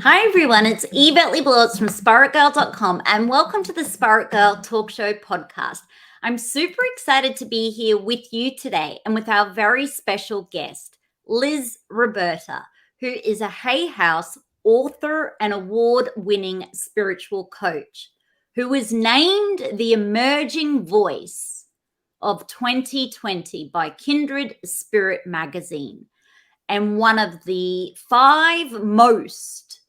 Hi everyone, it's Yvette Le Blowitz from SpiritGirl.com and welcome to the Spirit Girl Talk Show podcast. I'm super excited to be here with you today and with our very special guest, Liza Roberta, who is a Hay House author and award-winning spiritual coach, who was named the Emerging Voice of 2020 by Kindred Spirit magazine and one of the 5 most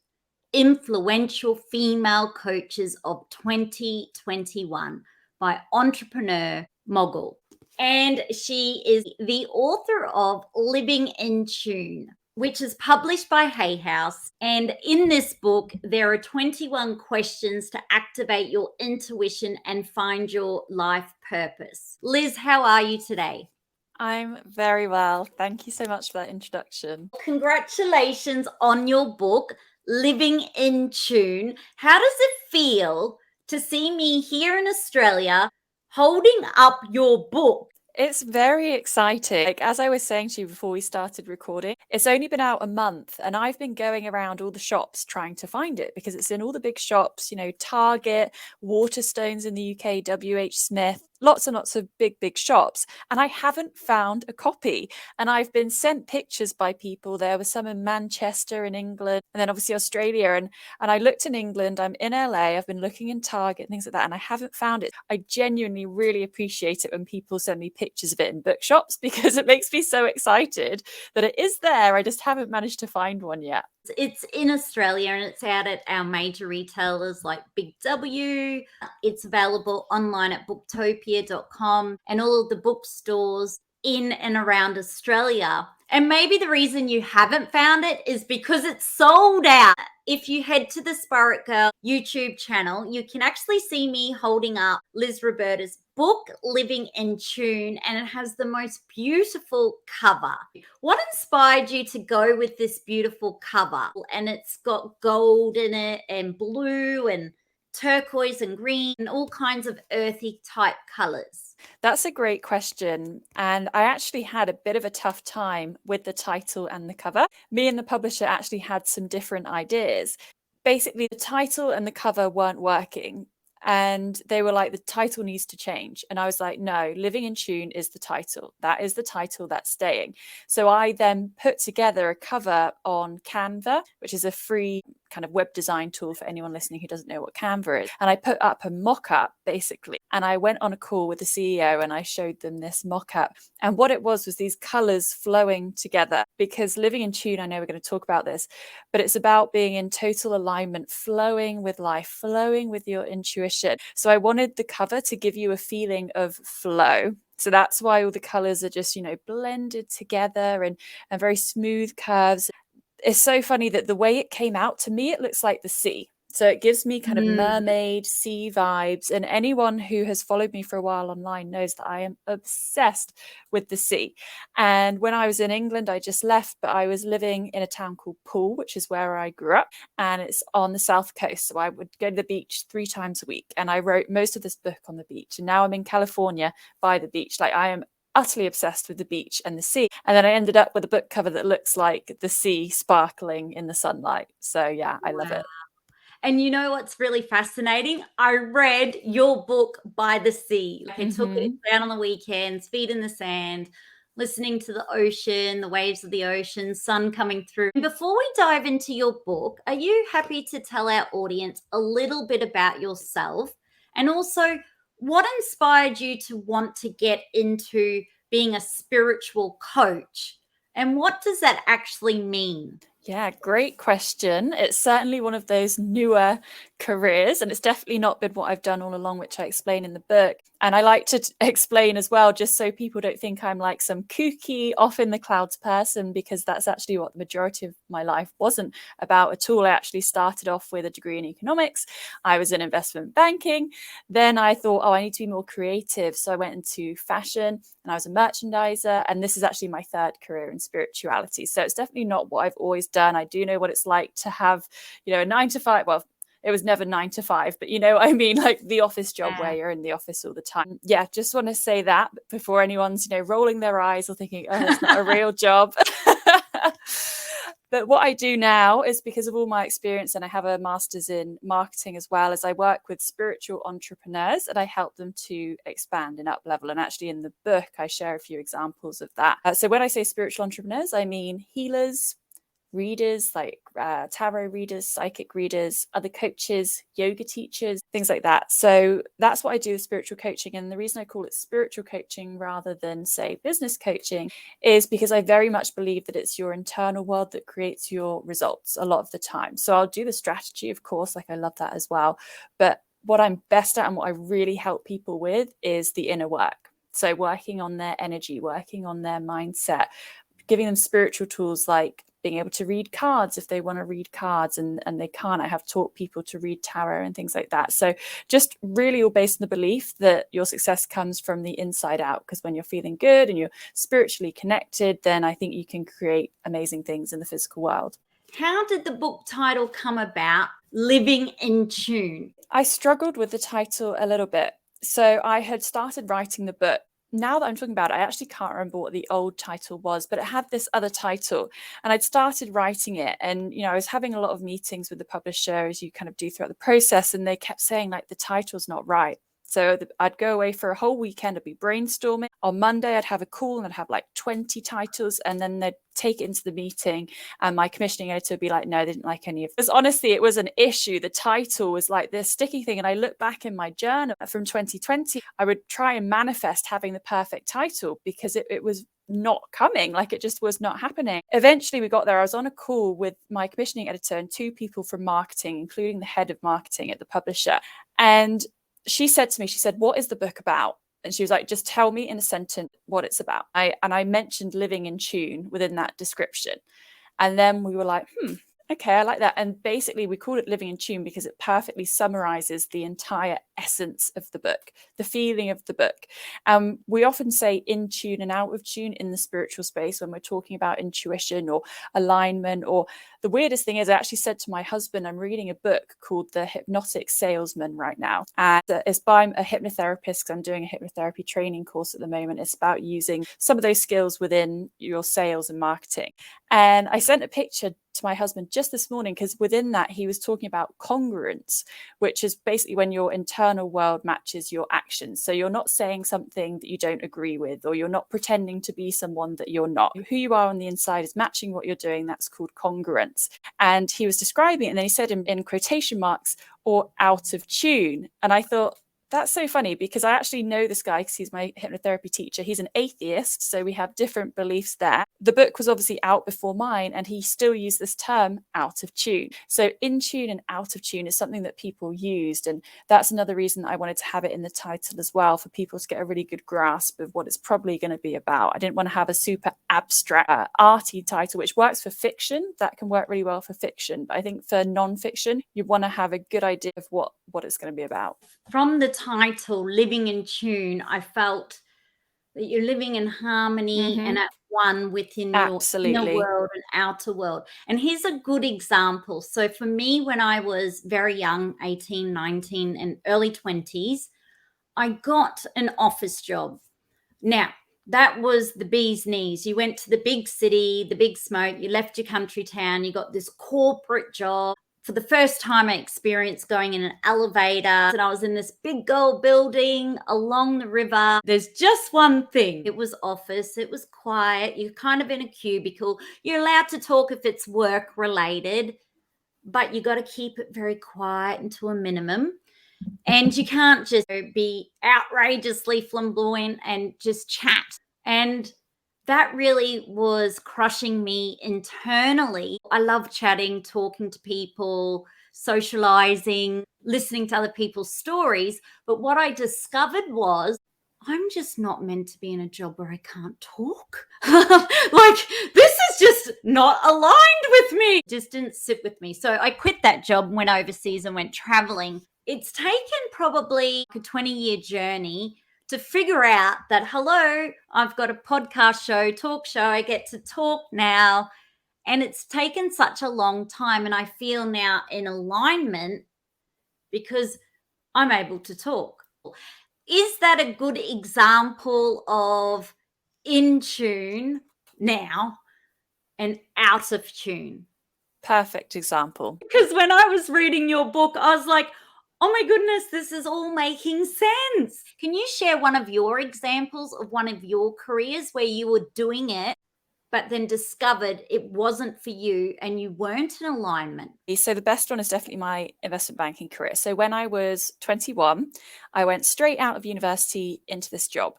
influential female coaches of 2021 by entrepreneur Mogul. And she is the author of Living in Tune, which is published by Hay House. And in this book, there are 21 questions to activate your intuition and find your life purpose. Liz, how are you today? I'm very well. Thank you so much for that introduction. Congratulations on your book, Living in Tune. How does it feel to see me here in Australia holding up your book? It's very exciting. Like, as I was saying to you before we started recording, it's only been out a month and I've been going around all the shops trying to find it because it's in all the big shops, Target, Waterstones in the UK, WH Smith, lots and lots of big shops. And I haven't found a copy. And I've been sent pictures by people. There was some in Manchester in England and then obviously Australia. And I looked in England, I'm in LA, I've been looking in Target and things like that, and I haven't found it. I genuinely really appreciate it when people send me pictures of it in bookshops because it makes me so excited that it is there. I just haven't managed to find one yet. It's in Australia and it's out at our major retailers like Big W. It's available online at booktopia.com and all of the bookstores in and around Australia. And maybe the reason you haven't found it is because it's sold out. If you head to the Spirit Girl YouTube channel, you can actually see me holding up Liza Roberta's book, Living in Tune, and it has the most beautiful cover. What inspired you to go with this beautiful cover? And it's got gold in it and blue and turquoise and green and all kinds of earthy type colors. That's a great question. And I actually had a bit of a tough time with the title and the cover. Me and the publisher actually had some different ideas. Basically, the title and the cover weren't working. And they were like, the title needs to change. And I was like, no, Living in Tune is the title. That is the title that's staying. So I then put together a cover on Canva, which is a free kind of web design tool for anyone listening who doesn't know what Canva is. And I put up a mock-up basically. And I went on a call with the CEO and I showed them this mock-up. And what it was these colors flowing together, because Living in Tune, I know we're going to talk about this, but it's about being in total alignment, flowing with life, flowing with your intuition. So I wanted the cover to give you a feeling of flow. So that's why all the colors are just, blended together and very smooth curves. It's so funny that the way it came out, to me, it looks like the sea. So it gives me kind of mermaid, sea vibes. And anyone who has followed me for a while online knows that I am obsessed with the sea. And when I was in England, I just left, but I was living in a town called Poole, which is where I grew up. And it's on the south coast. So I would go to the beach 3 times a week. And I wrote most of this book on the beach. And now I'm in California by the beach. Like, I am utterly obsessed with the beach and the sea. And then I ended up with a book cover that looks like the sea sparkling in the sunlight. So yeah, I love it. And you know what's really fascinating? I read your book by the sea. I took it down on the weekends, feet in the sand, listening to the ocean, the waves of the ocean, sun coming through. And before we dive into your book, are you happy to tell our audience a little bit about yourself and also what inspired you to want to get into being a spiritual coach? And what does that actually mean? Yeah, great question. It's certainly one of those newer careers, and it's definitely not been what I've done all along, which I explain in the book. And I like to explain as well, just so people don't think I'm like some kooky, off in the clouds person, because that's actually what the majority of my life wasn't about at all. I actually started off with a degree in economics. I was in investment banking. Then I thought, I need to be more creative. So I went into fashion and I was a merchandiser. And this is actually my 3rd career in spirituality. So it's definitely not what I've always done. I do know what it's like to have, a 9 to 5. Well, it was never 9 to 5, but I mean, like the office job where you're in the office all the time. Yeah, just want to say that before anyone's, rolling their eyes or thinking, oh, it's not a real job. But what I do now is, because of all my experience, and I have a master's in marketing as well, is I work with spiritual entrepreneurs and I help them to expand and up level. And actually in the book, I share a few examples of that. So when I say spiritual entrepreneurs, I mean healers, readers, like tarot readers, psychic readers, other coaches, yoga teachers, things like that. So that's what I do with spiritual coaching. And the reason I call it spiritual coaching rather than, say, business coaching is because I very much believe that it's your internal world that creates your results a lot of the time. So I'll do the strategy, of course, like I love that as well. But what I'm best at and what I really help people with is the inner work. So working on their energy, working on their mindset, giving them spiritual tools like being able to read cards if they want to read cards and they can't. I have taught people to read tarot and things like that. So just really all based on the belief that your success comes from the inside out, because when you're feeling good and you're spiritually connected, then I think you can create amazing things in the physical world. How did the book title come about, Living in Tune? I struggled with the title a little bit. So I had started writing the book. Now that I'm talking about it, I actually can't remember what the old title was, but it had this other title and I'd started writing it. And, I was having a lot of meetings with the publisher, as you kind of do throughout the process. And they kept saying like, the title's not right. So I'd go away for a whole weekend. I'd be brainstorming. On Monday, I'd have a call and I'd have like 20 titles, and then they'd take it into the meeting and my commissioning editor would be like, no, they didn't like any of this. Honestly, it was an issue. The title was like this sticky thing. And I look back in my journal from 2020, I would try and manifest having the perfect title because it was not coming. Like it just was not happening. Eventually we got there. I was on a call with my commissioning editor and two people from marketing, including the head of marketing at the publisher. And she said to me, she said, what is the book about? And she was like, just tell me in a sentence what it's about. I mentioned living in tune within that description. And then we were like, okay, I like that. And basically we called it Living in Tune because it perfectly summarizes the entire essence of the book, the feeling of the book. We often say in tune and out of tune in the spiritual space when we're talking about intuition or alignment. Or the weirdest thing is, I actually said to my husband, I'm reading a book called The Hypnotic Salesman right now. And it's by a hypnotherapist, because I'm doing a hypnotherapy training course at the moment. It's about using some of those skills within your sales and marketing. And I sent a picture to my husband just this morning because within that he was talking about congruence, which is basically when your internal world matches your actions. So you're not saying something that you don't agree with, or you're not pretending to be someone that you're not. Who you are on the inside is matching what you're doing. That's called congruence. And he was describing it, and then he said in quotation marks, or out of tune. And I thought, that's so funny because I actually know this guy because he's my hypnotherapy teacher. He's an atheist, so we have different beliefs there. The book was obviously out before mine, and he still used this term, out of tune. So in tune and out of tune is something that people used, and that's another reason I wanted to have it in the title as well, for people to get a really good grasp of what it's probably going to be about. I didn't want to have a super abstract, arty title, which works for fiction. That can work really well for fiction, but I think for non-fiction, you want to have a good idea of what it's going to be about. From the title, Living in Tune, I felt that you're living in harmony and at one within your inner world and outer world. And here's a good example. So for me, when I was very young, 18, 19, and early 20s, I got an office job. Now, that was the bee's knees. You went to the big city, the big smoke, you left your country town, you got this corporate job. For the first time, I experienced going in an elevator, and I was in this big gold building along the river. There's just one thing. It was office. It was quiet. You're kind of in a cubicle. You're allowed to talk if it's work related, but you got to keep it very quiet and to a minimum. And you can't just be outrageously flamboyant and just chat. And that really was crushing me internally. I love chatting, talking to people, socializing, listening to other people's stories. But what I discovered was I'm just not meant to be in a job where I can't talk. Like, this is just not aligned with me. It just didn't sit with me. So I quit that job, went overseas and went traveling. It's taken probably a 20-year journey to figure out that, hello, I've got a podcast show, talk show, I get to talk now. And it's taken such a long time. And I feel now in alignment because I'm able to talk. Is that a good example of in tune now and out of tune. Perfect example. Because when I was reading your book, I was like, oh my goodness, this is all making sense. Can you share one of your examples of one of your careers where you were doing it, but then discovered it wasn't for you and you weren't in alignment? So the best one is definitely my investment banking career. So when I was 21, I went straight out of university into this job,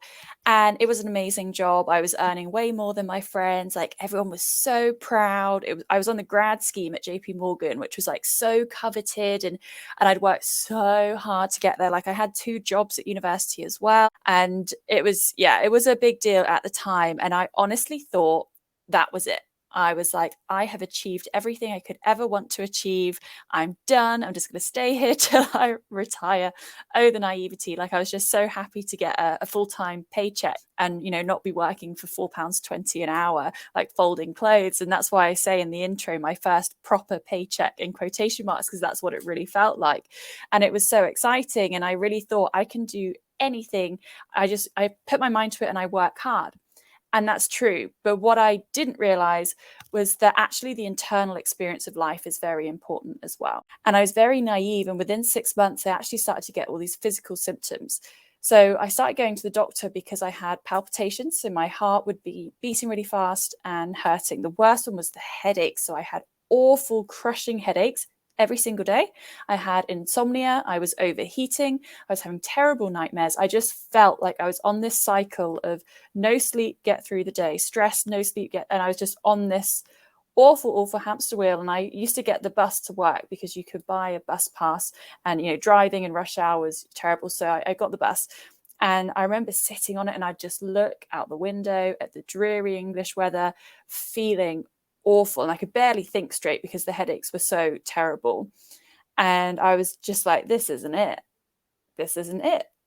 and it was an amazing job. I was earning way more than my friends. Like, everyone was so proud. I was on the grad scheme at JP Morgan, which was like so coveted, and I'd worked so hard to get there. Like, I had 2 jobs at university as well. And it was a big deal at the time. And I honestly thought that was it. I was like, I have achieved everything I could ever want to achieve. I'm done. I'm just going to stay here till I retire. Oh, the naivety. Like, I was just so happy to get a full-time paycheck and, not be working for £4.20 an hour, like folding clothes. And that's why I say in the intro, my first proper paycheck in quotation marks, because that's what it really felt like. And it was so exciting. And I really thought I can do anything. I put my mind to it and I work hard. And that's true. But what I didn't realize was that actually the internal experience of life is very important as well. And I was very naive. And within 6 months, I actually started to get all these physical symptoms. So I started going to the doctor because I had palpitations. So my heart would be beating really fast and hurting. The worst one was the headaches. So I had awful crushing headaches every single day. I had insomnia. I was overheating. I was having terrible nightmares. I just felt like I was on this cycle of no sleep, get through the day, stress, no sleep, and I was just on this awful hamster wheel. And I used to get the bus to work because you could buy a bus pass, and driving in rush hour was terrible. So I got the bus. And I remember sitting on it and I'd just look out the window at the dreary English weather, feeling awful, and I could barely think straight because the headaches were so terrible. And I was just like, this isn't it.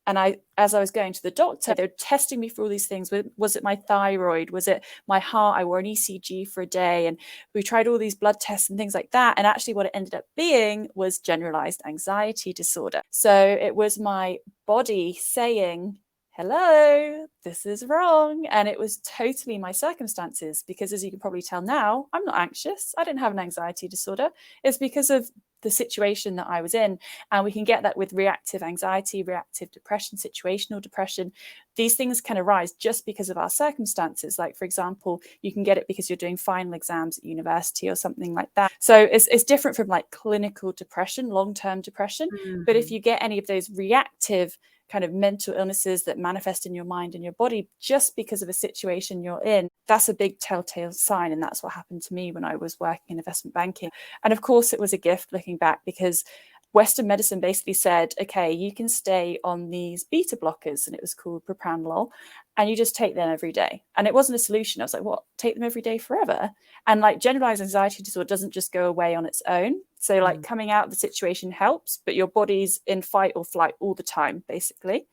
And as I was going to the doctor, they were testing me for all these things. Was it my thyroid? Was it my heart? I wore an ECG for a day, and we tried all these blood tests and things like that. And actually what it ended up being was generalized anxiety disorder. So it was my body saying, hello, this is wrong. And it was totally my circumstances, because as you can probably tell now, I'm not anxious. I didn't have an anxiety disorder. It's because of the situation that I was in. And we can get that with reactive anxiety, reactive depression, situational depression. These things can arise just because of our circumstances. Like, for example, you can get it because you're doing final exams at university or something like that. So it's different from like clinical depression, long-term depression. Mm-hmm. But if you get any of those reactive kind of mental illnesses that manifest in your mind and your body just because of a situation you're in, that's a big telltale sign. And that's what happened to me when I was working in investment banking. And of course, it was a gift looking back, because Western medicine basically said, okay, you can stay on these beta blockers, and it was called propranolol, and you just take them every day. And it wasn't a solution. I was like, what, take them every day forever? And like, generalized anxiety disorder doesn't just go away on its own. So like, coming out of the situation helps, but your body's in fight or flight all the time, basically.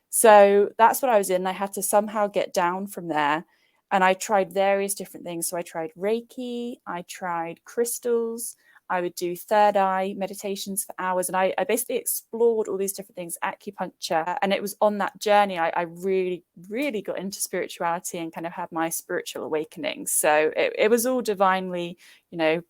So that's what I was in. I had to somehow get down from there. And I tried various different things. So I tried Reiki, I tried crystals, I would do third eye meditations for hours. And I basically explored all these different things, acupuncture. And it was on that journey, I really, really got into spirituality and kind of had my spiritual awakening. So it was all divinely,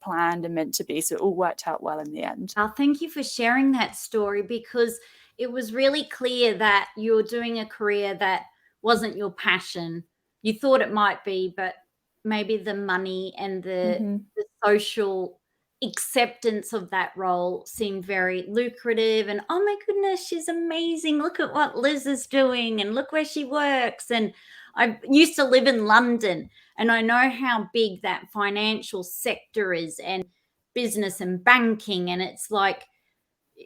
planned and meant to be. So it all worked out well in the end. Oh, thank you for sharing that story, because it was really clear that you're doing a career that wasn't your passion. You thought it might be, but maybe the money and the social acceptance of that role seemed very lucrative. And oh my goodness, she's amazing. Look at what Liz is doing, and look where she works. And I used to live in London, and I know how big that financial sector is, and business and banking. And it's like,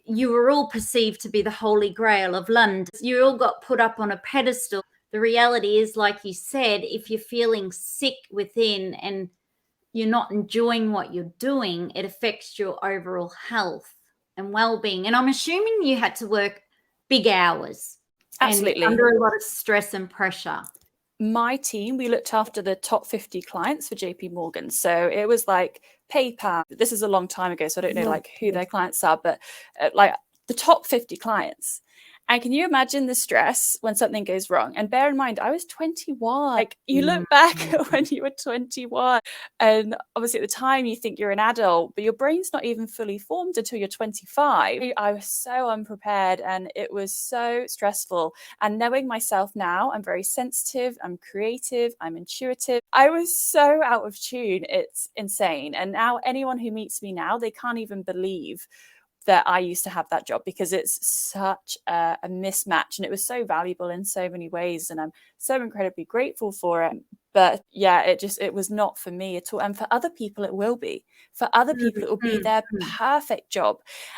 you were all perceived to be the holy grail of London. You all got put up on a pedestal. The reality is, like you said, if you're feeling sick within and you're not enjoying what you're doing, it affects your overall health and well-being. And I'm assuming you had to work big hours. Absolutely. And under a lot of stress and pressure. My team, we looked after the top 50 clients for JP Morgan. So it was like PayPal. This is a long time ago, so I don't know like who their clients are, but like the top 50 clients. And can you imagine the stress when something goes wrong? And bear in mind, I was 21. Like, you look back at when you were 21, and obviously at the time you think you're an adult, but your brain's not even fully formed until you're 25. I was so unprepared and it was so stressful. And knowing myself now, I'm very sensitive, I'm creative, I'm intuitive. I was so out of tune. It's insane. And now anyone who meets me now, they can't even believe that I used to have that job, because it's such a mismatch, and it was so valuable in so many ways, and I'm so incredibly grateful for it. But yeah, it was not for me at all. And for other people, it will be. For other people, it will be their perfect job.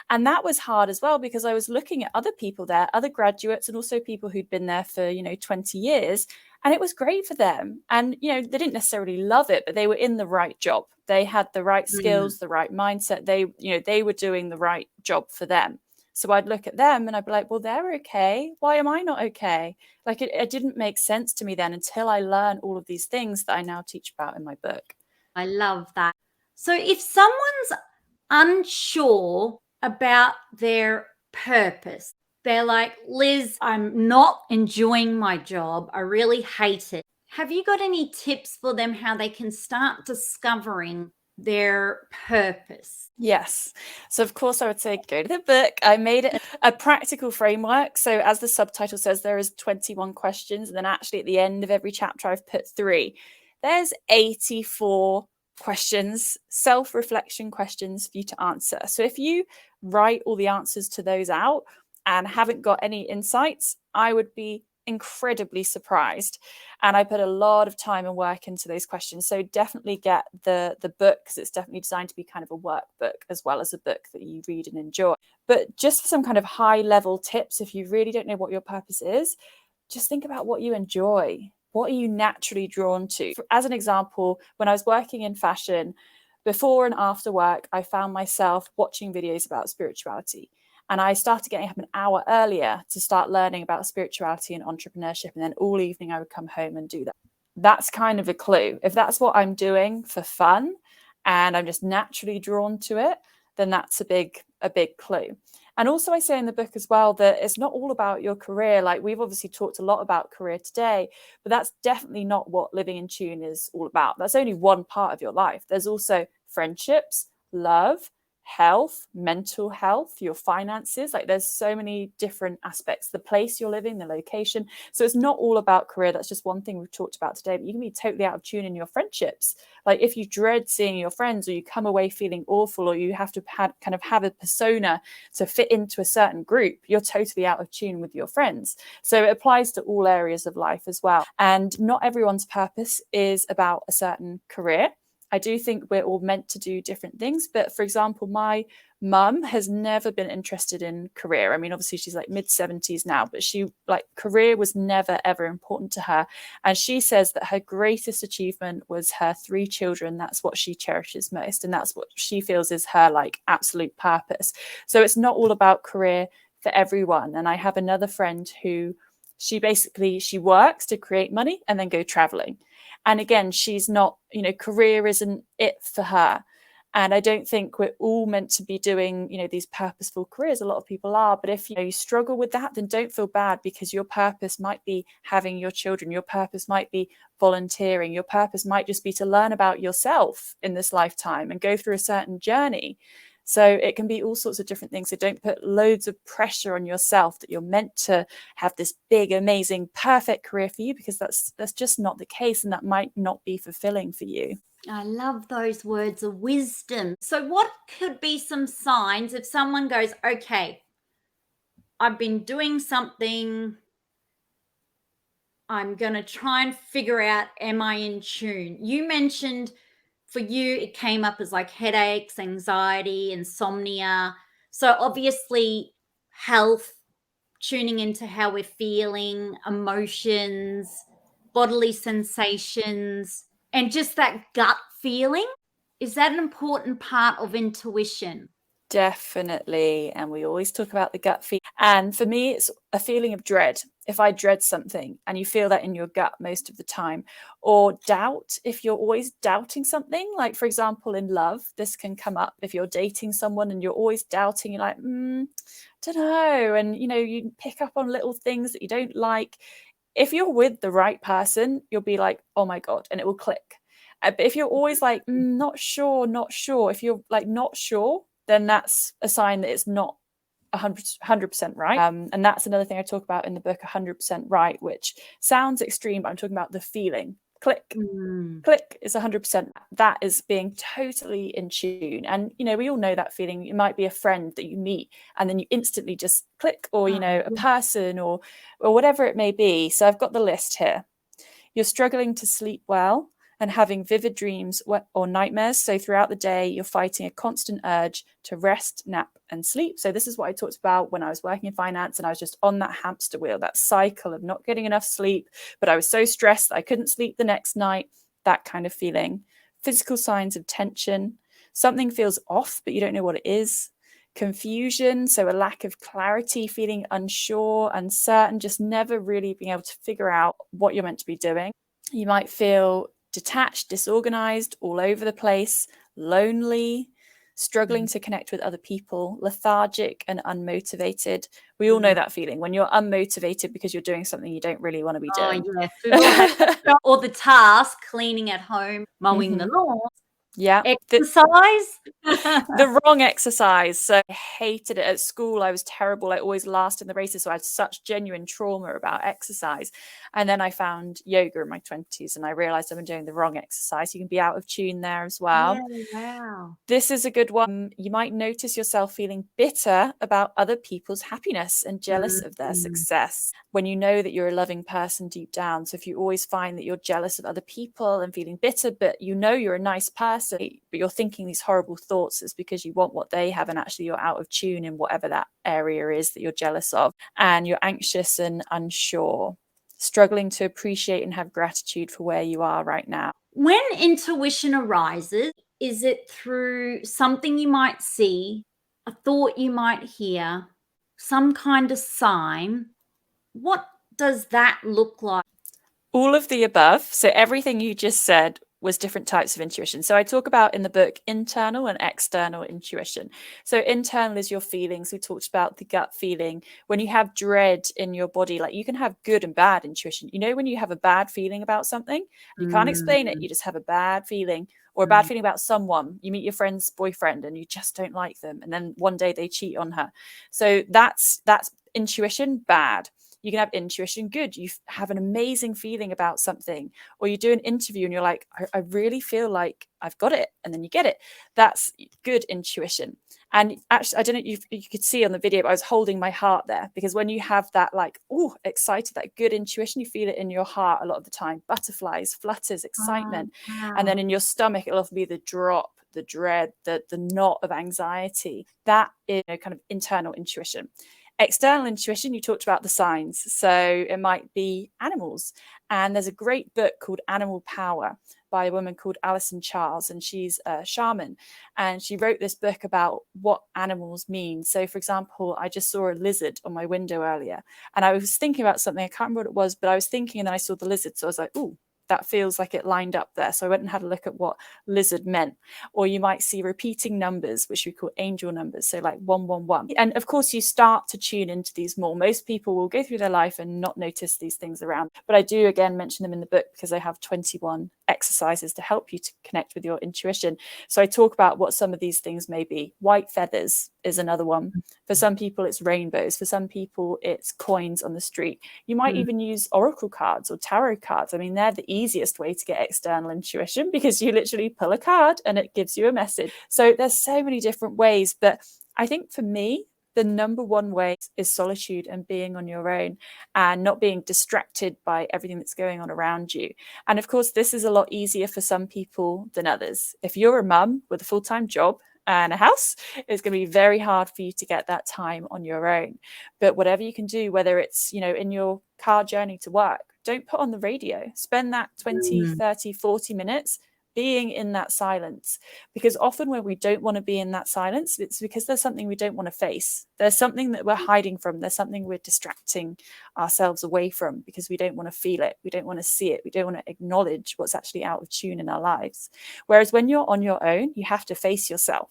And that was hard as well, because I was looking at other people there, other graduates, and also people who'd been there for, 20 years. And it was great for them. And, they didn't necessarily love it, but they were in the right job. They had the right skills, the right mindset. They were doing the right job for them. So I'd look at them and I'd be like, well, they're okay. Why am I not okay? Like, it didn't make sense to me then until I learned all of these things that I now teach about in my book. I love that. So if someone's unsure about their purpose, they're like, Liz, I'm not enjoying my job. I really hate it. Have you got any tips for them how they can start discovering their purpose? Yes. So of course I would say go to the book. I made it a practical framework. So as the subtitle says, there is 21 questions. And then actually at the end of every chapter, I've put 3. There's 84 questions, self-reflection questions for you to answer. So if you write all the answers to those out and haven't got any insights, I would be incredibly surprised. And I put a lot of time and work into those questions. So definitely get the book, because it's definitely designed to be kind of a workbook as well as a book that you read and enjoy. But just for some kind of high level tips, if you really don't know what your purpose is, just think about what you enjoy. What are you naturally drawn to? As an example, when I was working in fashion, before and after work, I found myself watching videos about spirituality. And I started getting up an hour earlier to start learning about spirituality and entrepreneurship. And then all evening I would come home and do that. That's kind of a clue. If that's what I'm doing for fun and I'm just naturally drawn to it, then that's a big clue. And also I say in the book as well that it's not all about your career. Like, we've obviously talked a lot about career today, but that's definitely not what living in tune is all about. That's only one part of your life. There's also friendships, love, health, mental health, your finances. Like, there's so many different aspects, the place you're living, the location. So it's not all about career. That's just one thing we've talked about today. But you can be totally out of tune in your friendships. Like, if you dread seeing your friends, or you come away feeling awful, or you have to kind of have a persona to fit into a certain group, you're totally out of tune with your friends. So it applies to all areas of life as well. And not everyone's purpose is about a certain career. I do think we're all meant to do different things. But for example, my mum has never been interested in career. I mean, obviously she's like mid-70s now, but career was never, ever important to her. And she says that her greatest achievement was her 3 children. That's what she cherishes most. And that's what she feels is her absolute purpose. So it's not all about career for everyone. And I have another friend who she works to create money and then go traveling. And again, she's not, career isn't it for her. And I don't think we're all meant to be doing, these purposeful careers. A lot of people are. But if you struggle with that, then don't feel bad, because your purpose might be having your children. Your purpose might be volunteering. Your purpose might just be to learn about yourself in this lifetime and go through a certain journey. So it can be all sorts of different things. So don't put loads of pressure on yourself that you're meant to have this big, amazing, perfect career for you, because that's just not the case, and that might not be fulfilling for you. I love those words of wisdom. So what could be some signs if someone goes, okay, I've been doing something, I'm going to try and figure out, am I in tune? You mentioned for you, it came up as headaches, anxiety, insomnia. So obviously health, tuning into how we're feeling, emotions, bodily sensations, and just that gut feeling. Is that an important part of intuition? Definitely. And we always talk about the gut feeling. And for me, it's a feeling of dread. If I dread something, and you feel that in your gut most of the time, or doubt, if you're always doubting something, like for example, in love, this can come up if you're dating someone and you're always doubting, you're like, don't know. And, you pick up on little things that you don't like. If you're with the right person, you'll be like, oh my God, and it will click. But if you're always like, not sure, if you're like not sure, then that's a sign that it's not 100% right. And that's another thing I talk about in the book, 100% right, which sounds extreme, but I'm talking about the feeling. Click. Click is 100%. That is being totally in tune. And, we all know that feeling. It might be a friend that you meet and then you instantly just click, or, a person or whatever it may be. So I've got the list here. You're struggling to sleep well and having vivid dreams or nightmares. So throughout the day, you're fighting a constant urge to rest, nap, and sleep. So this is what I talked about when I was working in finance, and I was just on that hamster wheel, that cycle of not getting enough sleep, but I was so stressed that I couldn't sleep the next night, that kind of feeling. Physical signs of tension. Something feels off, but you don't know what it is. Confusion, so a lack of clarity, feeling unsure, uncertain, just never really being able to figure out what you're meant to be doing. You might feel detached, disorganized, all over the place, lonely, struggling to connect with other people, lethargic and unmotivated. We all know that feeling when you're unmotivated because you're doing something you don't really want to be doing. Or the task, cleaning at home, mowing the lawn. Yeah. Exercise. The wrong exercise. So I hated it at school. I was terrible. I always last in the races. So I had such genuine trauma about exercise. And then I found yoga in my 20s and I realized I've been doing the wrong exercise. You can be out of tune there as well. Yeah, wow. This is a good one. You might notice yourself feeling bitter about other people's happiness and jealous of their success when you know that you're a loving person deep down. So if you always find that you're jealous of other people and feeling bitter, but you're a nice person, but you're thinking these horrible thoughts, it's because you want what they have and actually you're out of tune in whatever that area is that you're jealous of. And you're anxious and unsure, struggling to appreciate and have gratitude for where you are right now. When intuition arises, is it through something you might see, a thought you might hear, some kind of sign? What does that look like? All of the above. So everything you just said was different types of intuition. So I talk about in the book internal and external intuition. So internal is your feelings. We talked about the gut feeling. When you have dread in your body, like you can have good and bad intuition. When you have a bad feeling about something, you can't explain it. You just have a bad feeling, or a bad feeling about someone. You meet your friend's boyfriend and you just don't like them. And then one day they cheat on her. So that's intuition, bad. You can have intuition, good. You have an amazing feeling about something, or you do an interview and you're like, I really feel like I've got it. And then you get it. That's good intuition. And actually, I don't know if you could see on the video, but I was holding my heart there, because when you have that, like, excited, that good intuition, you feel it in your heart a lot of the time. Butterflies, flutters, excitement. Wow. And then in your stomach, it'll often be the drop, the dread, the knot of anxiety. That is kind of internal intuition. External intuition, you talked about the signs. So it might be animals. And there's a great book called Animal Power by a woman called Alison Charles, and she's a shaman. And she wrote this book about what animals mean. So, for example, I just saw a lizard on my window earlier, and I was thinking about something. I can't remember what it was, but I was thinking, and then I saw the lizard. So I was like, ooh, that feels like it lined up there. So I went and had a look at what lizard meant. Or you might see repeating numbers, which we call angel numbers. So like 111. And of course, you start to tune into these more. Most people will go through their life and not notice these things around. But I do, again, mention them in the book because I have 21 exercises to help you to connect with your intuition. So I talk about what some of these things may be. White feathers is another one. For some people, it's rainbows. For some people, it's coins on the street. You might even use oracle cards or tarot cards. I mean, they're the easiest way to get external intuition, because you literally pull a card and it gives you a message. So there's so many different ways. But I think for me, the number one way is solitude and being on your own and not being distracted by everything that's going on around you. And of course, this is a lot easier for some people than others. If you're a mum with a full-time job and a house, it's going to be very hard for you to get that time on your own. But whatever you can do, whether it's, in your car journey to work, don't put on the radio. Spend that 20, 30, 40 minutes being in that silence. Because often when we don't want to be in that silence, it's because there's something we don't want to face. There's something that we're hiding from. There's something we're distracting ourselves away from because we don't want to feel it. We don't want to see it. We don't want to acknowledge what's actually out of tune in our lives. Whereas when you're on your own, you have to face yourself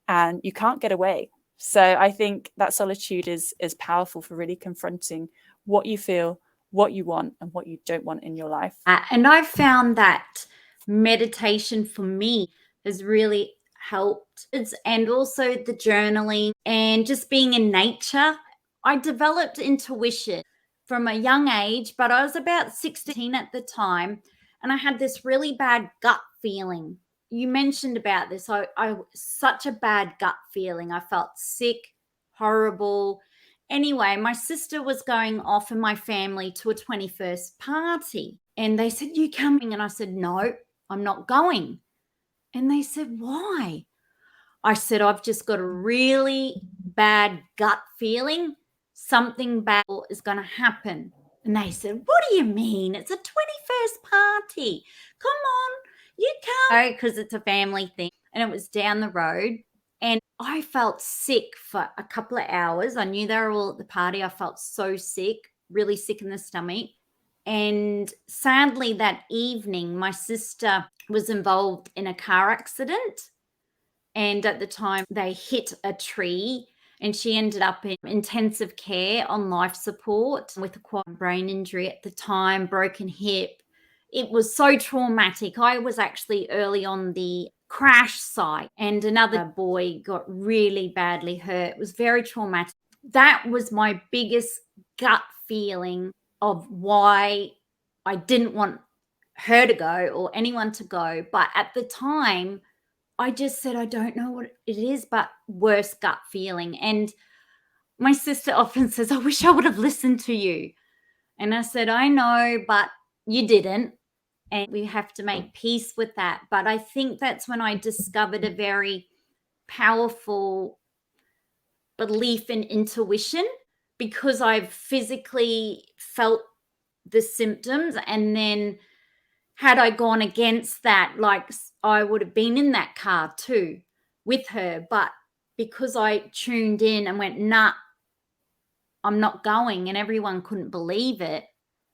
and you can't get away. So I think that solitude is powerful for really confronting what you feel, what you want, and what you don't want in your life. And I found that meditation for me has really helped. And also the journaling and just being in nature. I developed intuition from a young age, but I was about 16 at the time, and I had this really bad gut feeling. You mentioned about this. I such a bad gut feeling. I felt sick, horrible. Anyway, my sister was going off in my family to a 21st party, and they said, "You coming?" And I said, "No, I'm not going." And they said, "Why?" I said, "I've just got a really bad gut feeling. Something bad is going to happen." And they said, "What do you mean? It's a 21st party. Come on, you can't." Because it's a family thing. And it was down the road. And I felt sick for a couple of hours. I knew they were all at the party. I felt so sick, really sick in the stomach. And sadly, that evening, my sister was involved in a car accident. And at the time, they hit a tree, and she ended up in intensive care on life support with a brain injury at the time, broken hip. It was so traumatic. I was actually early on the crash site, and another boy got really badly hurt. It was very traumatic. That was my biggest gut feeling of why I didn't want her to go or anyone to go. But at the time, I just said, I don't know what it is, but worst gut feeling. And my sister often says, "I wish I would have listened to you." And I said, "I know, but you didn't." And we have to make peace with that. But I think that's when I discovered a very powerful belief in intuition, because I've physically felt the symptoms. And then had I gone against that, like I would have been in that car too with her. But because I tuned in and went, "Nah, I'm not going," and everyone couldn't believe it.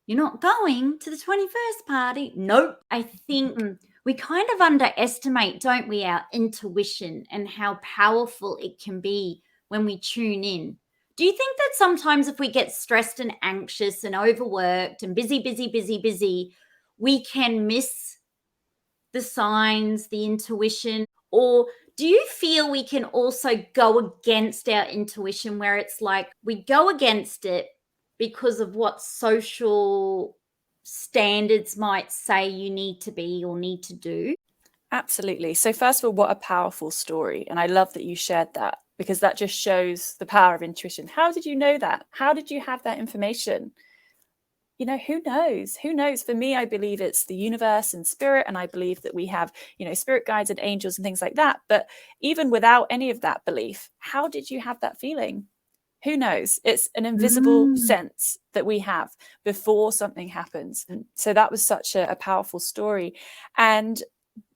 "You're not going to the 21st party?" "Nope." I think we kind of underestimate, don't we, our intuition and how powerful it can be when we tune in. Do you think that sometimes if we get stressed and anxious and overworked and busy, we can miss the signs, the intuition? Or do you feel we can also go against our intuition, where it's like we go against it because of what social standards might say you need to be or need to do? Absolutely. So first of all, what a powerful story. And I love that you shared that, because that just shows the power of intuition. How did you know that? How did you have that information? You know, who knows? Who knows? For me, I believe it's the universe and spirit. And I believe that we have, spirit guides and angels and things like that. But even without any of that belief, how did you have that feeling? Who knows? It's an invisible sense that we have before something happens. So that was such a powerful story. And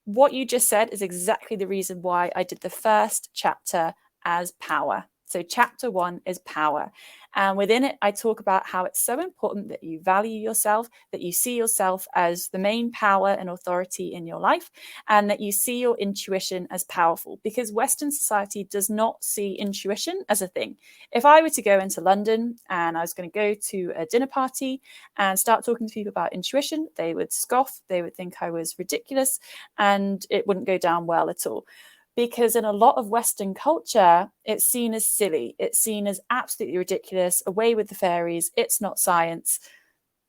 what you just said is exactly the reason why I did the first chapter as power. So chapter 1 is power. And within it, I talk about how it's so important that you value yourself, that you see yourself as the main power and authority in your life, and that you see your intuition as powerful, because Western society does not see intuition as a thing. If I were to go into London and I was going to go to a dinner party and start talking to people about intuition, they would scoff, they would think I was ridiculous, and it wouldn't go down well at all. Because in a lot of Western culture, it's seen as silly. It's seen as absolutely ridiculous, away with the fairies. It's not science.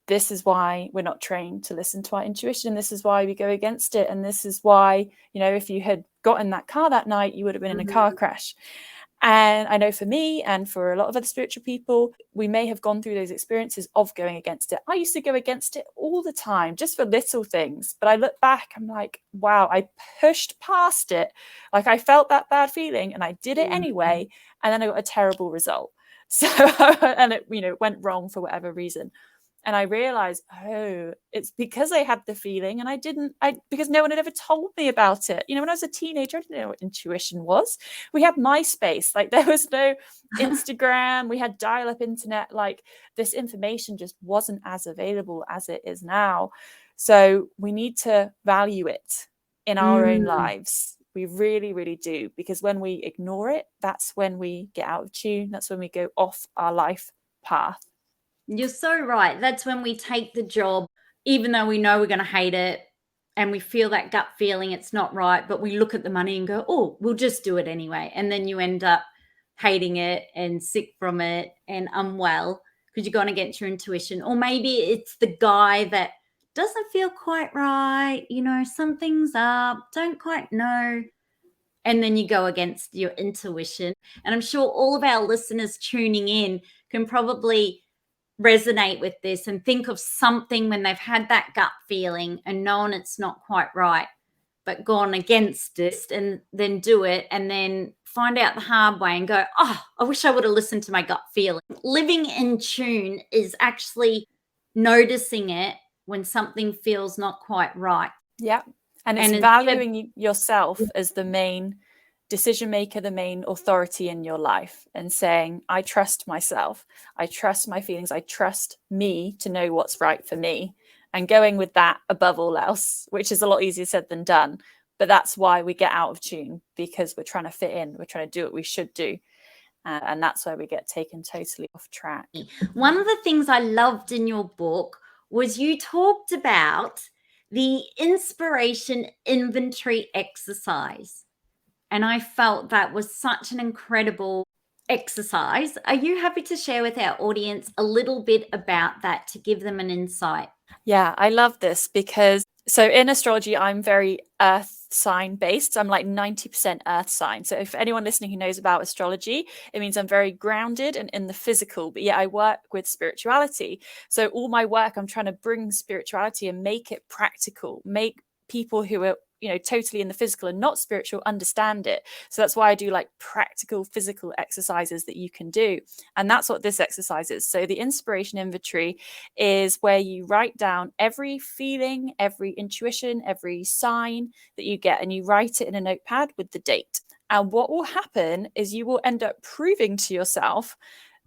This is why we're not trained to listen to our intuition. This is why we go against it. And this is why, if you had got in that car that night, you would have been in a car crash. And I know for me and for a lot of other spiritual people, we may have gone through those experiences of going against it. I used to go against it all the time, just for little things. But I look back, I'm like, wow, I pushed past it. Like I felt that bad feeling and I did it anyway. And then I got a terrible result. So, and it, went wrong for whatever reason. And I realized, oh, it's because I had the feeling and because no one had ever told me about it. When I was a teenager, I didn't know what intuition was. We had MySpace, like there was no Instagram, we had dial-up internet, like this information just wasn't as available as it is now. So we need to value it in our own lives. We really, really do, because when we ignore it, that's when we get out of tune. That's when we go off our life path. You're so right. That's when we take the job, even though we know we're going to hate it and we feel that gut feeling it's not right, but we look at the money and go, oh, we'll just do it anyway. And then you end up hating it and sick from it and unwell because you're going against your intuition. Or maybe it's the guy that doesn't feel quite right, something's up, don't quite know. And then you go against your intuition. And I'm sure all of our listeners tuning in can probably resonate with this and think of something when they've had that gut feeling and known it's not quite right, but gone against it and then do it and then find out the hard way and go, oh, I wish I would have listened to my gut feeling. Living in tune is actually noticing it when something feels not quite right. Yeah. And it's valuing yourself as the main decision maker, the main authority in your life, and saying, I trust myself, I trust my feelings, I trust me to know what's right for me, and going with that above all else, which is a lot easier said than done. But that's why we get out of tune, because we're trying to fit in, we're trying to do what we should do. And that's where we get taken totally off track. One of the things I loved in your book was you talked about the inspiration inventory exercise. And I felt that was such an incredible exercise. Are you happy to share with our audience a little bit about that to give them an insight? Yeah, I love this because in astrology, I'm very earth sign based. I'm like 90% earth sign. So if anyone listening who knows about astrology, it means I'm very grounded and in the physical, but yet I work with spirituality. So all my work, I'm trying to bring spirituality and make it practical, make people who are totally in the physical and not spiritual understand it. So that's why I do like practical physical exercises that you can do. And that's what this exercise is. So the inspiration inventory is where you write down every feeling, every intuition, every sign that you get, and you write it in a notepad with the date. And what will happen is you will end up proving to yourself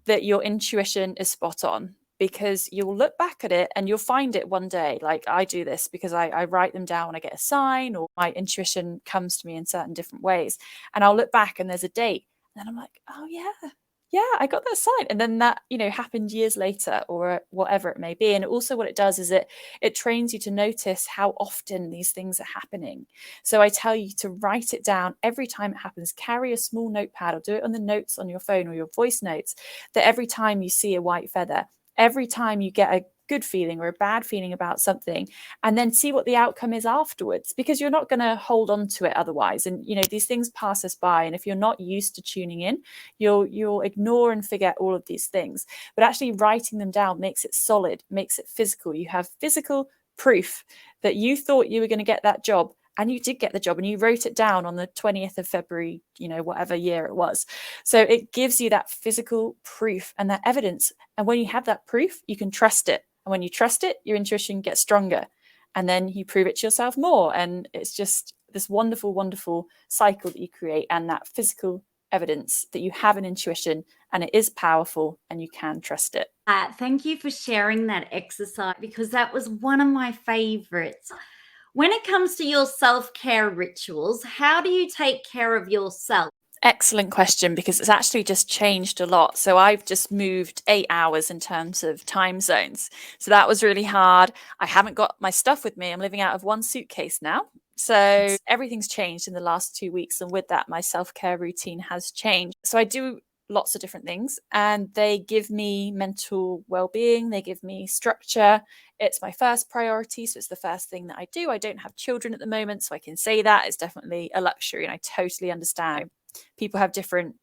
that your intuition is spot on, because you'll look back at it and you'll find it one day. Like I do this because I write them down when I get a sign, or my intuition comes to me in certain different ways. And I'll look back and there's a date. And then I'm like, oh yeah, I got that sign. And then that, happened years later or whatever it may be. And also what it does is it trains you to notice how often these things are happening. So I tell you to write it down every time it happens. Carry a small notepad or do it on the notes on your phone or your voice notes, that every time you see a white feather, every time you get a good feeling or a bad feeling about something, and then see what the outcome is afterwards, because you're not going to hold on to it otherwise. And these things pass us by, and if you're not used to tuning in, you'll ignore and forget all of these things. But actually writing them down makes it solid, makes it physical. You have physical proof that you thought you were going to get that job, and you did get the job, and you wrote it down on the 20th of February, whatever year it was. So it gives you that physical proof and that evidence. And when you have that proof, you can trust it. And when you trust it, your intuition gets stronger. And then you prove it to yourself more. And it's just this wonderful, wonderful cycle that you create, and that physical evidence that you have an intuition and it is powerful and you can trust it. Thank you for sharing that exercise, because that was one of my favorites. When it comes to your self-care rituals, how do you take care of yourself? Excellent question, because it's actually just changed a lot. So I've just moved 8 hours in terms of time zones. So that was really hard. I haven't got my stuff with me. I'm living out of one suitcase now. So everything's changed in the last 2 weeks. And with that, my self-care routine has changed. So I do lots of different things, and they give me mental well-being. They give me structure. It's my first priority. So it's the first thing that I do. I don't have children at the moment, so I can say that it's definitely a luxury, and I totally understand. People have different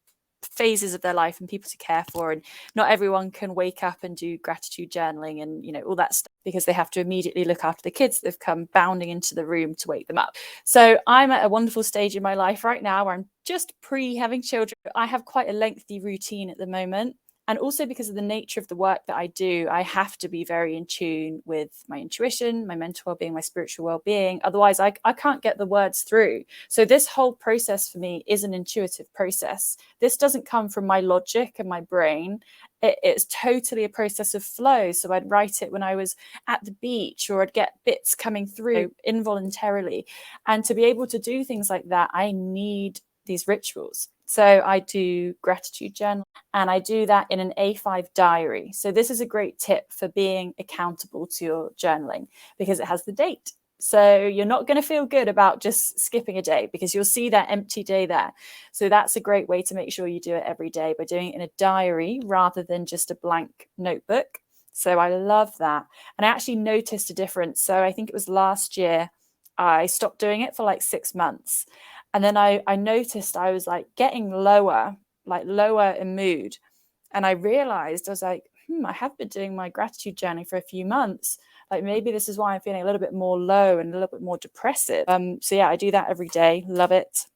phases of their life and people to care for, and not everyone can wake up and do gratitude journaling and all that stuff, because they have to immediately look after the kids that have come bounding into the room to wake them up. So I'm at a wonderful stage in my life right now where I'm just having children. I have quite a lengthy routine at the moment, And also because of the nature of the work that I do, I have to be very in tune with my intuition, my mental well-being, my spiritual well-being. Otherwise, I can't get the words through. So this whole process for me is an intuitive process. This doesn't come from my logic and my brain. It's totally a process of flow. So I'd write it when I was at the beach, or I'd get bits coming through involuntarily. And to be able to do things like that, I need these rituals. So I do gratitude journal, and I do that in an A5 diary. So this is a great tip for being accountable to your journaling, because it has the date. So you're not going to feel good about just skipping a day, because you'll see that empty day there. So that's a great way to make sure you do it every day, by doing it in a diary rather than just a blank notebook. So I love that. And I actually noticed a difference. So I think it was last year, I stopped doing it for like 6 months. And then I noticed I was like getting lower in mood. And I realized, I was like, I have been doing my gratitude journey for a few months. Like maybe this is why I'm feeling a little bit more low and a little bit more depressive. So yeah, I do that every day. Love it.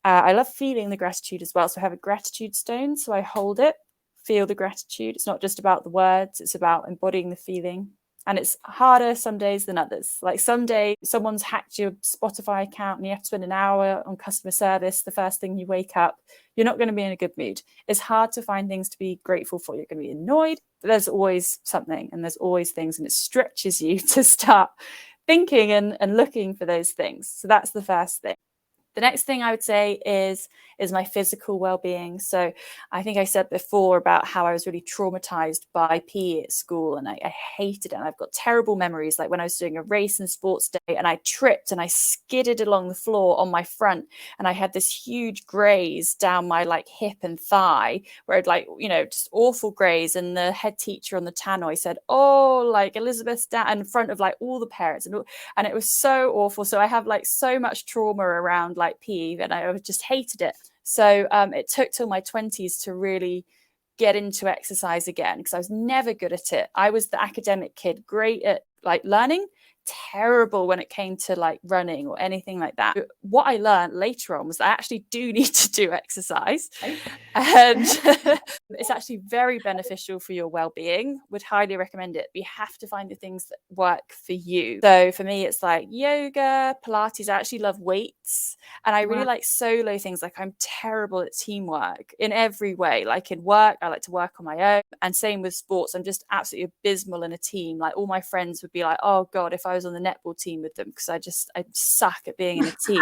I love feeling the gratitude as well. So I have a gratitude stone. So I hold it, feel the gratitude. It's not just about the words, it's about embodying the feeling. And it's harder some days than others. Like some days, someone's hacked your Spotify account and you have to spend an hour on customer service the first thing you wake up. You're not going to be in a good mood. It's hard to find things to be grateful for. You're going to be annoyed, but there's always something, and there's always things, and it stretches you to start thinking and looking for those things. So that's the first thing. The next thing I would say is my physical well-being. So I think I said before about how I was really traumatized by PE at school, and I hated it. And I've got terrible memories, like when I was doing a race and sports day and I tripped and I skidded along the floor on my front, and I had this huge graze down my like hip and thigh where I'd just awful graze. And the head teacher on the tannoy said, "Oh, like Elizabeth's down," in front of like all the parents, and it was so awful. So I have like so much trauma around like PE, and I just hated it. So it took till my 20s to really get into exercise again, because I was never good at it. I was the academic kid, great at like learning, terrible when it came to like running or anything like that. What I learned later on was I actually do need to do exercise, and it's actually very beneficial for your well-being. Would highly recommend it. But you have to find the things that work for you. So for me, it's like yoga, Pilates. I actually love weights, and I really like solo things. Like I'm terrible at teamwork in every way. Like in work, I like to work on my own, and same with sports. I'm just absolutely abysmal in a team. Like all my friends would be like, "Oh God, if I was on the netball team with them," because I suck at being in a team.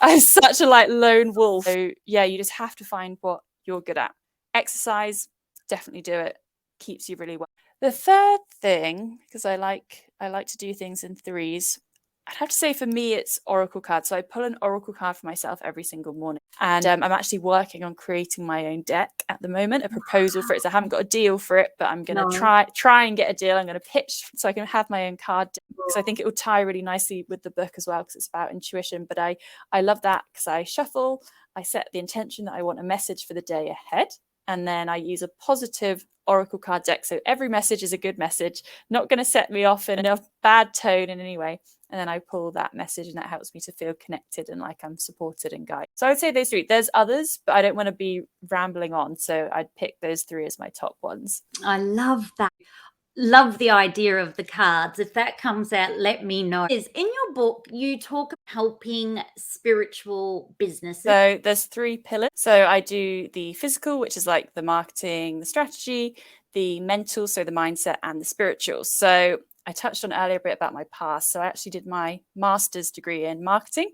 I'm such a like lone wolf. So yeah, you just have to find what you're good at. Exercise, definitely do it. Keeps you really well. The third thing, because I like to do things in threes, I'd have to say for me it's oracle cards. So I pull an oracle card for myself every single morning, and I'm actually working on creating my own deck at the moment, a proposal for it. So I haven't got a deal for it, but I'm going to try and get a deal. I'm going to pitch so I can have my own card deck, because I think it will tie really nicely with the book as well, because it's about intuition. But I love that, because I shuffle, I set the intention that I want a message for the day ahead, and then I use a positive oracle card deck. So every message is a good message, not going to set me off in a bad tone in any way. And then I pull that message, and that helps me to feel connected and like I'm supported and guided. So I would say those three. There's others, but I don't want to be rambling on. So I'd pick those three as my top ones. I love that. Love the idea of the cards. If that comes out, let me know. In your book, you talk about helping spiritual businesses. So there's 3 pillars. So I do the physical, which is like the marketing, the strategy, the mental, so the mindset, and the spiritual. So I touched on earlier a bit about my past. So I actually did my master's degree in marketing.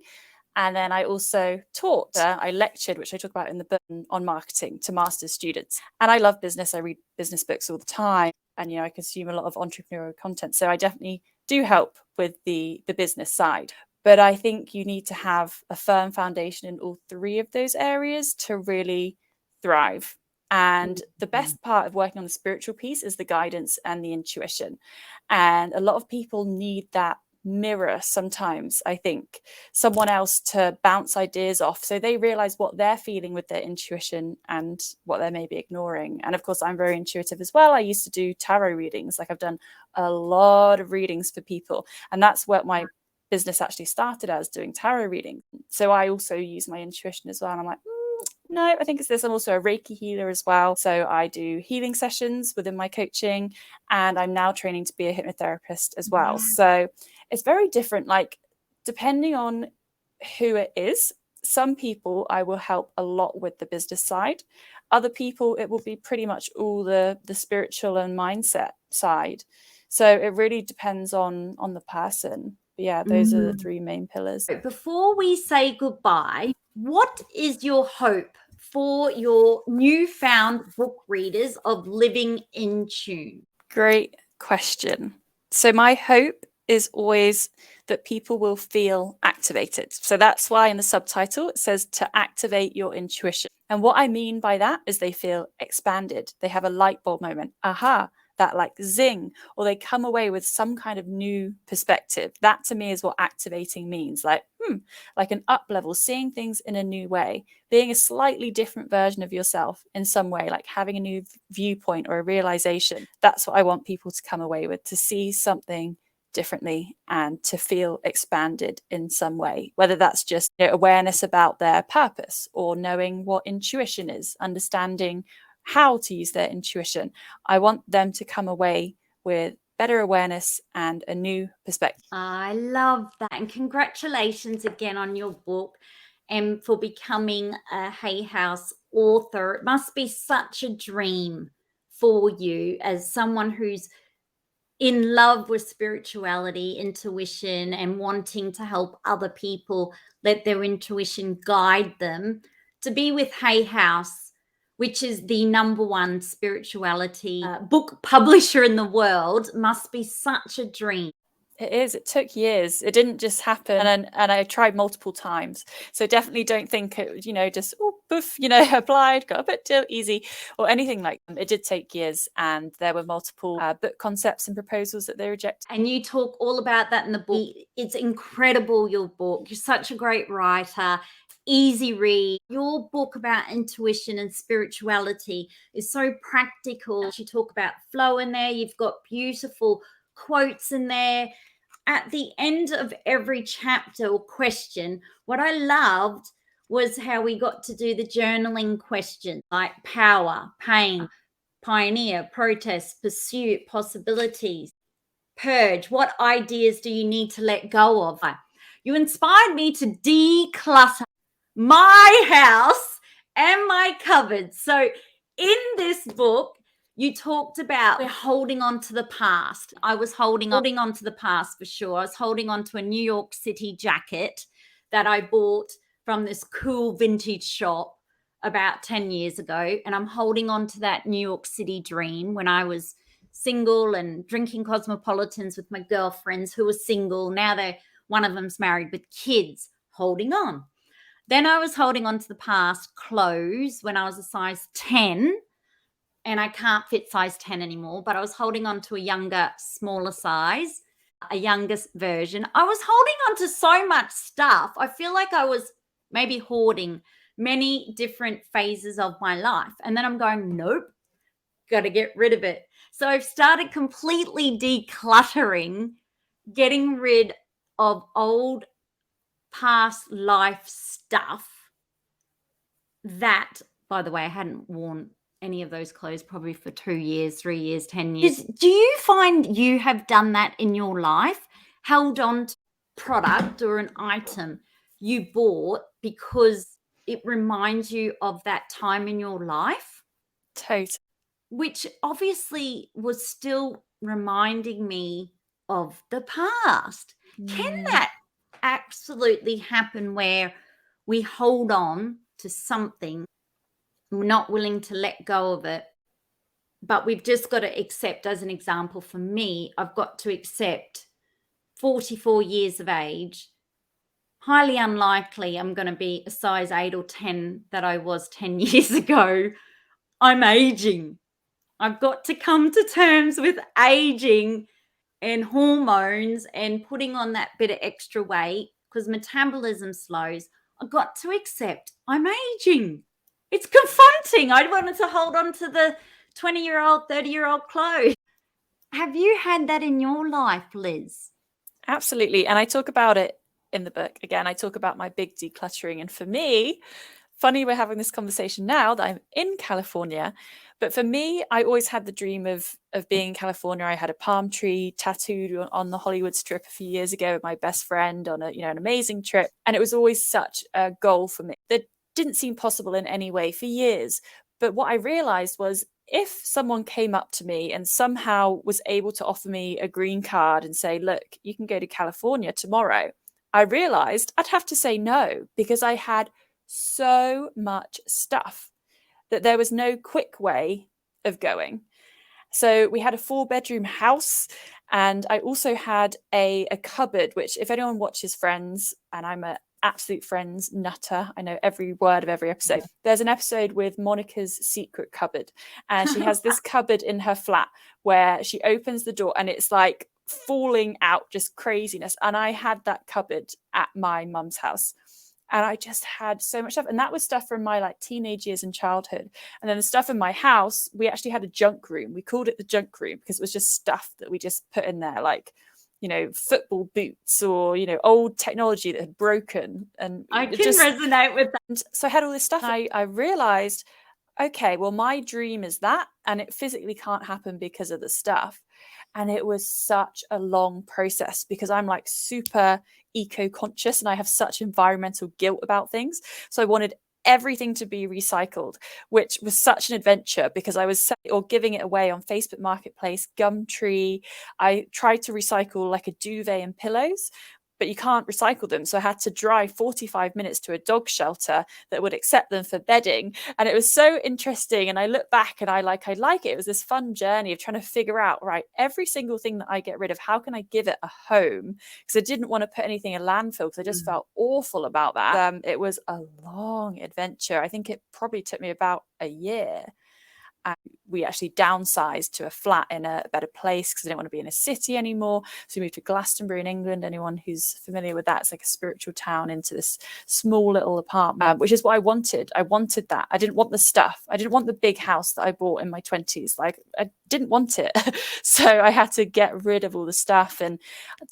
And then I also taught, I lectured, which I talk about in the book, on marketing to master's students. And I love business. I read business books all the time. And, I consume a lot of entrepreneurial content. So I definitely do help with the business side. But I think you need to have a firm foundation in all 3 of those areas to really thrive. And the best part of working on the spiritual piece is the guidance and the intuition. And a lot of people need that mirror sometimes, I think, someone else to bounce ideas off, so they realize what they're feeling with their intuition and what they may be ignoring. And of course, I'm very intuitive as well. I used to do tarot readings. Like I've done a lot of readings for people, and that's what my business actually started as, doing tarot reading. So I also use my intuition as well, and I'm like, No, I think it's this. I'm also a Reiki healer as well. So I do healing sessions within my coaching, and I'm now training to be a hypnotherapist as well. So it's very different, like depending on who it is. Some people I will help a lot with the business side. Other people, it will be pretty much all the spiritual and mindset side. So it really depends on the person. But yeah, those are the three main pillars. Before we say goodbye, what is your hope for your newfound book readers of Living in Tune? Great question. So my hope is always that people will feel activated. So that's why in the subtitle it says to activate your intuition. And what I mean by that is they feel expanded. They have a light bulb moment. Aha, that like zing, or they come away with some kind of new perspective. That to me is what activating means. Like an up level, seeing things in a new way, being a slightly different version of yourself in some way, like having a new viewpoint or a realization. That's what I want people to come away with, to see something differently and to feel expanded in some way, whether that's just awareness about their purpose or knowing what intuition is, understanding how to use their intuition. I want them to come away with better awareness and a new perspective. I love that. And congratulations again on your book and for becoming a Hay House author. It must be such a dream for you as someone who's in love with spirituality, intuition, and wanting to help other people let their intuition guide them, to be with Hay House, which is the #1 spirituality book publisher in the world. Must be such a dream. It is. It took years. It didn't just happen. And I tried multiple times. So definitely don't think it, just, poof, applied, got a bit too easy or anything like that. It did take years. And there were multiple book concepts and proposals that they rejected. And you talk all about that in the book. It's incredible, your book. You're such a great writer. Easy read. Your book about intuition and spirituality is so practical. You talk about flow in there. You've got beautiful quotes in there. At the end of every chapter or question, what I loved was how we got to do the journaling question, like power, pain, pioneer, protest, pursuit, possibilities, purge. What ideas do you need to let go of? You inspired me to declutter my house and my cupboards. So in this book, you talked about holding on to the past. I was holding on to the past for sure. I was holding on to a New York City jacket that I bought from this cool vintage shop about 10 years ago. And I'm holding on to that New York City dream when I was single and drinking cosmopolitans with my girlfriends who were single. Now one of them's married with kids, holding on. Then I was holding on to the past clothes when I was a size 10. And I can't fit size 10 anymore, but I was holding on to a younger, smaller size, a youngest version. I was holding on to so much stuff. I feel like I was maybe hoarding many different phases of my life. And then I'm going, nope, got to get rid of it. So I've started completely decluttering, getting rid of old past life stuff that, by the way, I hadn't worn any of those clothes probably for 2 years, 3 years, 10 years. Do you find you have done that in your life? Held on to a product or an item you bought because it reminds you of that time in your life? Totally. Which obviously was still reminding me of the past. Can that absolutely happen where we hold on to something, we're not willing to let go of it, but we've just got to accept, as an example for me, I've got to accept 44 years of age, highly unlikely I'm going to be a size 8 or 10 that I was 10 years ago. I'm aging. I've got to come to terms with aging and hormones and putting on that bit of extra weight because metabolism slows. I've got to accept I'm aging. It's confronting. I wanted to hold on to the 20-year-old, 30-year-old clothes. Have you had that in your life, Liz? Absolutely. And I talk about it in the book. Again, I talk about my big decluttering. And for me, funny we're having this conversation now that I'm in California. But for me, I always had the dream of being in California. I had a palm tree tattooed on the Hollywood Strip a few years ago with my best friend on an amazing trip. And it was always such a goal for me that didn't seem possible in any way for years. But what I realized was if someone came up to me and somehow was able to offer me a green card and say, look, you can go to California tomorrow, I realized I'd have to say no because I had so much stuff that there was no quick way of going. So we had a 4-bedroom house, and I also had a cupboard, which if anyone watches Friends, and I'm an absolute Friends nutter, I know every word of every episode. There's an episode with Monica's secret cupboard, and she has this cupboard in her flat where she opens the door and it's like falling out, just craziness. And I had that cupboard at my mum's house. And I just had so much stuff. And that was stuff from my like teenage years and childhood. And then the stuff in my house, we actually had a junk room. We called it the junk room because it was just stuff that we just put in there, like, football boots or, old technology that had broken. And I can resonate with that. And so I had all this stuff. I realized, okay, well, my dream is that, and it physically can't happen because of the stuff. And it was such a long process because I'm like super eco-conscious and I have such environmental guilt about things. So I wanted everything to be recycled, which was such an adventure because I was giving it away on Facebook Marketplace, Gumtree. I tried to recycle like a duvet and pillows, but you can't recycle them. So I had to drive 45 minutes to a dog shelter that would accept them for bedding. And it was so interesting. And I look back and I like it. It was this fun journey of trying to figure out, right, every single thing that I get rid of, how can I give it a home? Because I didn't want to put anything in landfill because I just felt awful about that. It was a long adventure. I think it probably took me about a year. And we actually downsized to a flat in a better place because I didn't want to be in a city anymore. So we moved to Glastonbury in England. Anyone who's familiar with that, it's like a spiritual town, into this small little apartment, which is what I wanted. I wanted that. I didn't want the stuff. I didn't want the big house that I bought in my 20s. Like, I didn't want it. So I had to get rid of all the stuff. And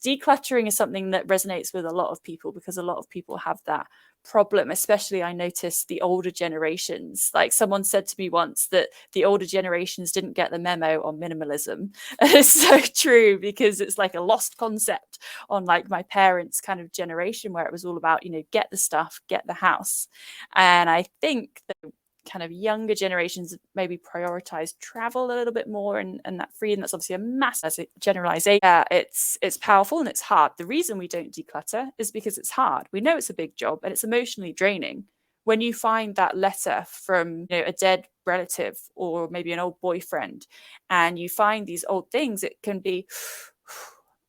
decluttering is something that resonates with a lot of people because a lot of people have that problem, especially I noticed the older generations. Like someone said to me once that the older generations didn't get the memo on minimalism. And it's so true because it's like a lost concept on like my parents' kind of generation where it was all about, get the stuff, get the house. And I think that kind of younger generations maybe prioritize travel a little bit more and that freedom. That's obviously a massive generalization. It's powerful and it's hard. The reason we don't declutter is because it's hard. We know it's a big job and it's emotionally draining. When you find that letter from a dead relative or maybe an old boyfriend and you find these old things, it can be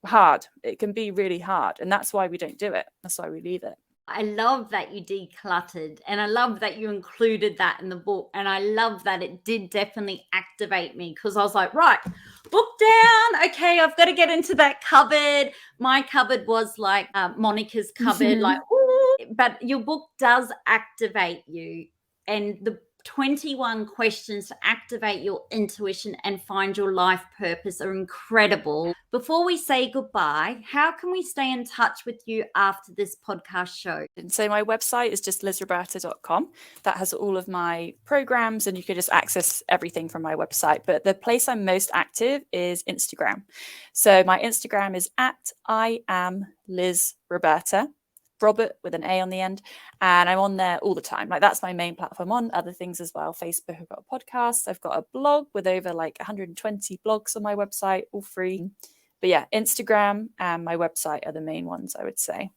hard. It can be really hard. And that's why we don't do it. That's why we leave it. I love that you decluttered, and I love that you included that in the book, and I love that it did definitely activate me because I was like, right, book down. Okay, I've got to get into that cupboard. My cupboard was like Monica's cupboard, like, ooh. But your book does activate you, and the 21 questions to activate your intuition and find your life purpose are incredible. Before we say goodbye, how can we stay in touch with you after this podcast show? And so my website is just lizroberta.com. That has all of my programs and you can just access everything from my website. But the place I'm most active is Instagram. So my Instagram is at I am Liz Roberta. Robert with an A on the end, and I'm on there all the time. Like that's my main platform. On other things as well. Facebook, I've got a podcast, I've got a blog with over like 120 blogs on my website, all free. But yeah, Instagram and my website are the main ones, I would say.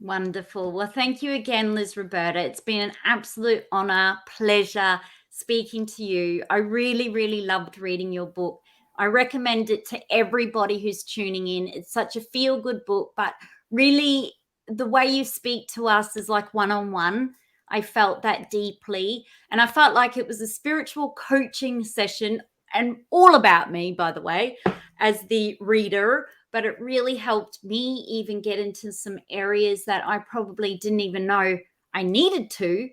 Wonderful. Well, thank you again, Liz Roberta. It's been an absolute honor, pleasure speaking to you. I really, really loved reading your book. I recommend it to everybody who's tuning in. It's such a feel-good book, but really the way you speak to us is like one-on-one. I felt that deeply. And I felt like it was a spiritual coaching session and all about me, by the way, as the reader. But it really helped me even get into some areas that I probably didn't even know I needed to.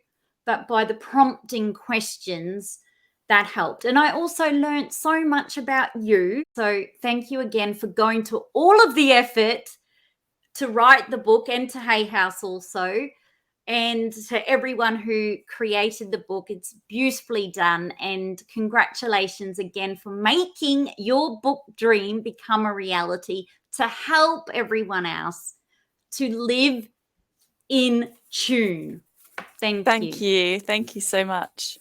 But by the prompting questions, that helped. And I also learned so much about you. So thank you again for going to all of the effort to write the book and to Hay House also. And to everyone who created the book, it's beautifully done. And congratulations again for making your book dream become a reality to help everyone else to live in tune. Thank you. Thank you so much.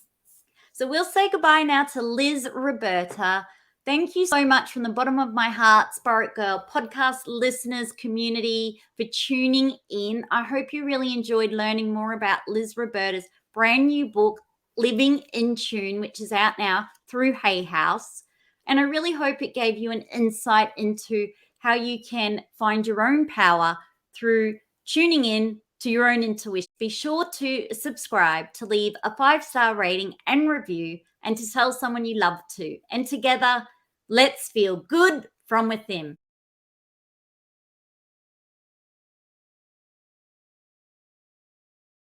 So we'll say goodbye now to Liz Roberta. Thank you so much from the bottom of my heart, Spirit Girl podcast listeners, community, for tuning in. I hope you really enjoyed learning more about Liz Roberta's brand new book, Living in Tune, which is out now through Hay House. And I really hope it gave you an insight into how you can find your own power through tuning in to your own intuition. Be sure to subscribe, to leave a 5-star rating and review, and to tell someone you love to. And together, let's feel good from within.